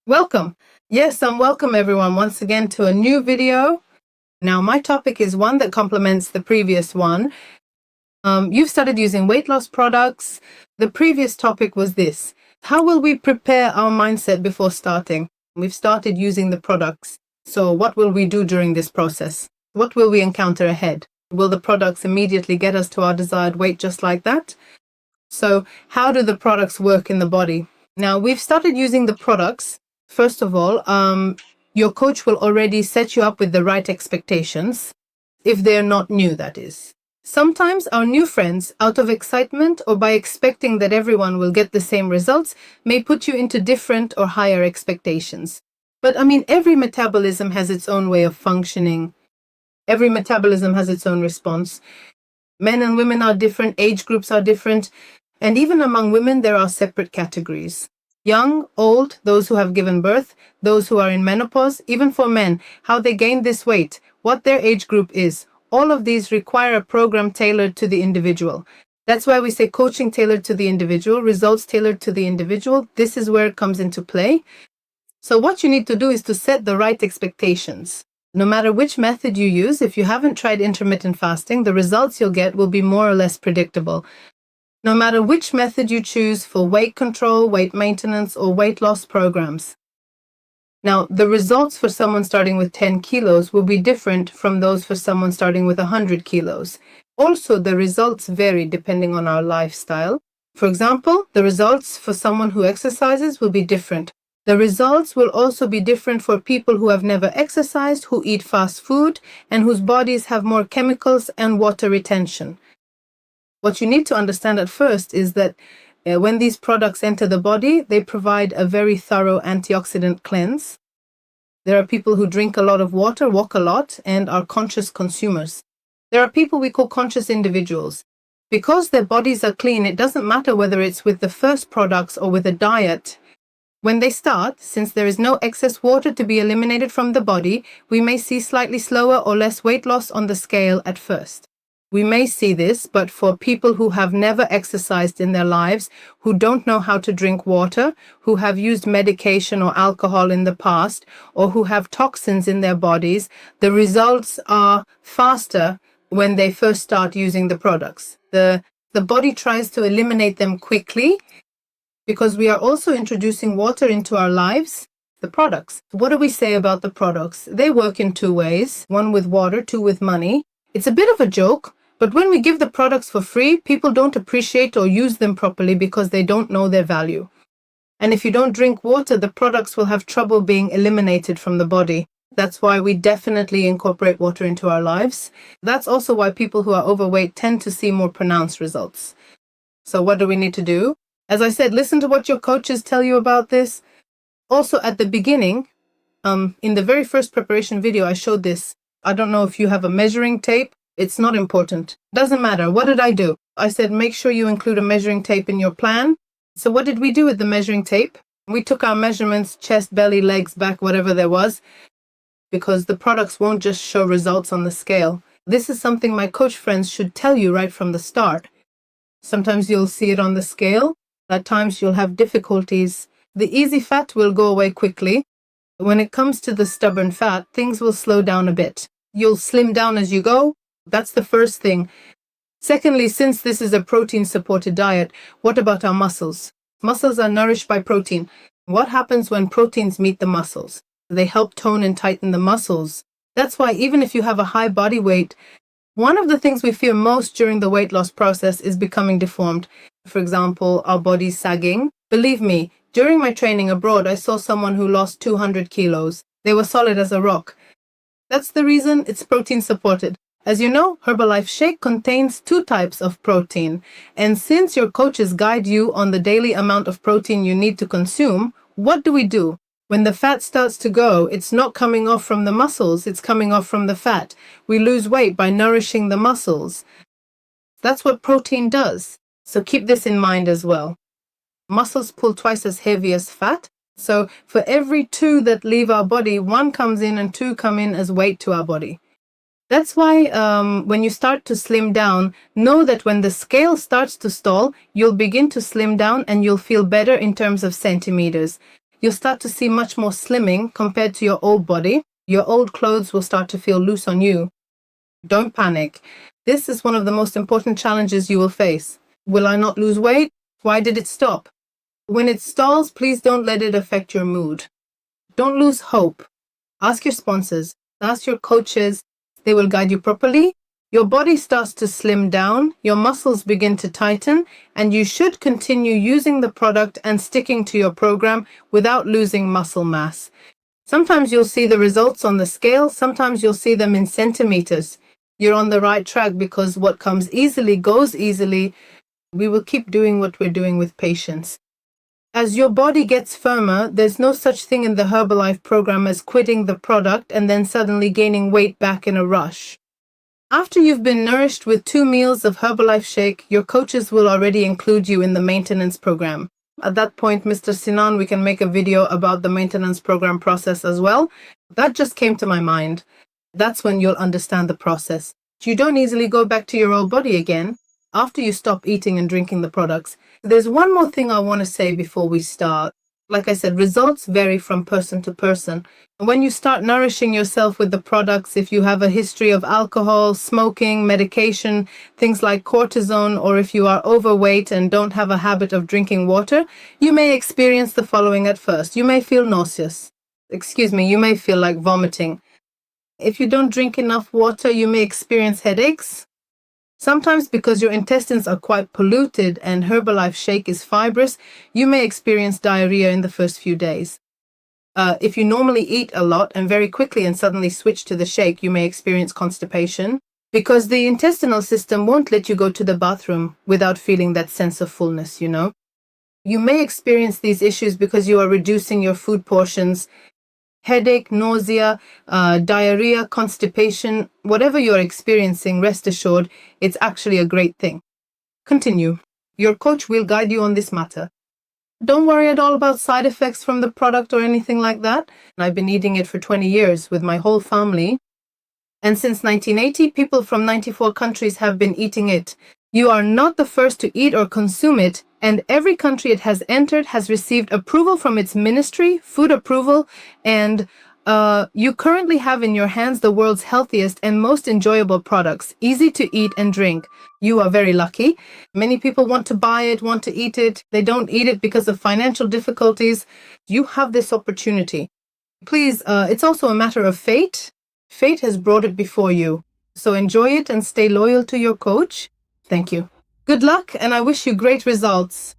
Welcome. Yes, welcome everyone once again to a new video. Now, my topic is one that complements the previous one. You've started using weight loss products. The previous topic was this: how will we prepare our mindset before starting? We've started using the products. So what will we do during this process? What will we encounter ahead? Will the products immediately get us to our desired weight just like that? So how do the products work in the body? Now, we've started using the products. First of all, your coach will already set you up with the right expectations, if they're not new, that is. Sometimes our new friends, out of excitement or by expecting that everyone will get the same results, may put you into different or higher expectations. But every metabolism has its own way of functioning. Every metabolism has its own response. Men and women are different, age groups are different, and even among women there are separate categories. Young, old, those who have given birth, those who are in menopause, even for men, how they gain this weight, what their age group is. All of these require a program tailored to the individual. That's why we say coaching tailored to the individual, results tailored to the individual. This is where it comes into play. So what you need to do is to set the right expectations. No matter which method you use, if you haven't tried intermittent fasting, the results you'll get will be more or less predictable. No matter which method you choose for weight control, weight maintenance, or weight loss programs. Now, the results for someone starting with 10 kilos will be different from those for someone starting with 100 kilos. Also, the results vary depending on our lifestyle. For example, the results for someone who exercises will be different. The results will also be different for people who have never exercised, who eat fast food, and whose bodies have more chemicals and water retention. What you need to understand at first is that when these products enter the body, they provide a very thorough antioxidant cleanse. There are people who drink a lot of water, walk a lot, and are conscious consumers. There are people we call conscious individuals. Because their bodies are clean, it doesn't matter whether it's with the first products or with a diet. When they start, since there is no excess water to be eliminated from the body, we may see slightly slower or less weight loss on the scale at first. We may see this, but for people who have never exercised in their lives, who don't know how to drink water, who have used medication or alcohol in the past, or who have toxins in their bodies, the results are faster when they first start using the products. The body tries to eliminate them quickly because we are also introducing water into our lives. The products. What do we say about the products? They work in two ways, one with water, two with money. It's a bit of a joke. But when we give the products for free, people don't appreciate or use them properly because they don't know their value. And if you don't drink water, the products will have trouble being eliminated from the body. That's why we definitely incorporate water into our lives. That's also why people who are overweight tend to see more pronounced results. So what do we need to do? As I said, listen to what your coaches tell you about this. Also, at the beginning, in the very first preparation video, I showed this. I don't know if you have a measuring tape. It's not important. Doesn't matter. What did I do? I said, make sure you include a measuring tape in your plan. So what did we do with the measuring tape? We took our measurements, chest, belly, legs, back, whatever there was, because the products won't just show results on the scale. This is something my coach friends should tell you right from the start. Sometimes you'll see it on the scale. At times you'll have difficulties. The easy fat will go away quickly. When it comes to the stubborn fat, things will slow down a bit. You'll slim down as you go. That's the first thing. Secondly, since this is a protein-supported diet, what about our muscles? Muscles are nourished by protein. What happens when proteins meet the muscles? They help tone and tighten the muscles. That's why even if you have a high body weight, one of the things we fear most during the weight loss process is becoming deformed. For example, our bodies sagging. Believe me, during my training abroad, I saw someone who lost 200 kilos. They were solid as a rock. That's the reason it's protein-supported. As you know, Herbalife Shake contains 2 types of protein. And since your coaches guide you on the daily amount of protein you need to consume, what do? When the fat starts to go, it's not coming off from the muscles, it's coming off from the fat. We lose weight by nourishing the muscles. That's what protein does. So keep this in mind as well. Muscles pull twice as heavy as fat. So for every 2 that leave our body, 1 comes in and 2 come in as weight to our body. That's why when you start to slim down, know that when the scale starts to stall, you'll begin to slim down and you'll feel better in terms of centimeters. you'll start to see much more slimming compared to your old body. Your old clothes will start to feel loose on you. Don't panic. This is one of the most important challenges you will face. Will I not lose weight? Why did it stop? When it stalls, please don't let it affect your mood. Don't lose hope. Ask your sponsors, ask your coaches. They will guide you properly. Your body starts to slim down, your muscles begin to tighten, and you should continue using the product and sticking to your program without losing muscle mass. Sometimes you'll see the results on the scale, sometimes you'll see them in centimeters. You're on the right track because what comes easily goes easily. We will keep doing what we're doing with patience. As your body gets firmer, there's no such thing in the Herbalife program as quitting the product and then suddenly gaining weight back in a rush. After you've been nourished with 2 meals of Herbalife shake, your coaches will already include you in the maintenance program. At that point, Mr. Sinan, we can make a video about the maintenance program process as well. That just came to my mind. That's when you'll understand the process. You don't easily go back to your old body again after you stop eating and drinking the products. There's one more thing I want to say before we start. Like I said, results vary from person to person. When you start nourishing yourself with the products, if you have a history of alcohol, smoking, medication, things like cortisone, or if you are overweight and don't have a habit of drinking water, you may experience the following at first. You may feel nauseous. You may feel like vomiting. If you don't drink enough water, you may experience headaches. Sometimes because your intestines are quite polluted and Herbalife shake is fibrous, you may experience diarrhea in the first few days. If you normally eat a lot and very quickly and suddenly switch to the shake, you may experience constipation because the intestinal system won't let you go to the bathroom without feeling that sense of fullness, you know. You may experience these issues because you are reducing your food portions. Headache, nausea, diarrhea, constipation, whatever you're experiencing, rest assured, it's actually a great thing. Continue. Your coach will guide you on this matter. Don't worry at all about side effects from the product or anything like that. I've been eating it for 20 years with my whole family. And since 1980, people from 94 countries have been eating it. You are not the first to eat or consume it, and every country it has entered has received approval from its ministry, food approval, and you currently have in your hands the world's healthiest and most enjoyable products, easy to eat and drink. You are very lucky. Many people want to buy it, want to eat it. They don't eat it because of financial difficulties. You have this opportunity. Please, it's also a matter of fate. Fate has brought it before you. So enjoy it and stay loyal to your coach. Thank you. Good luck, and I wish you great results.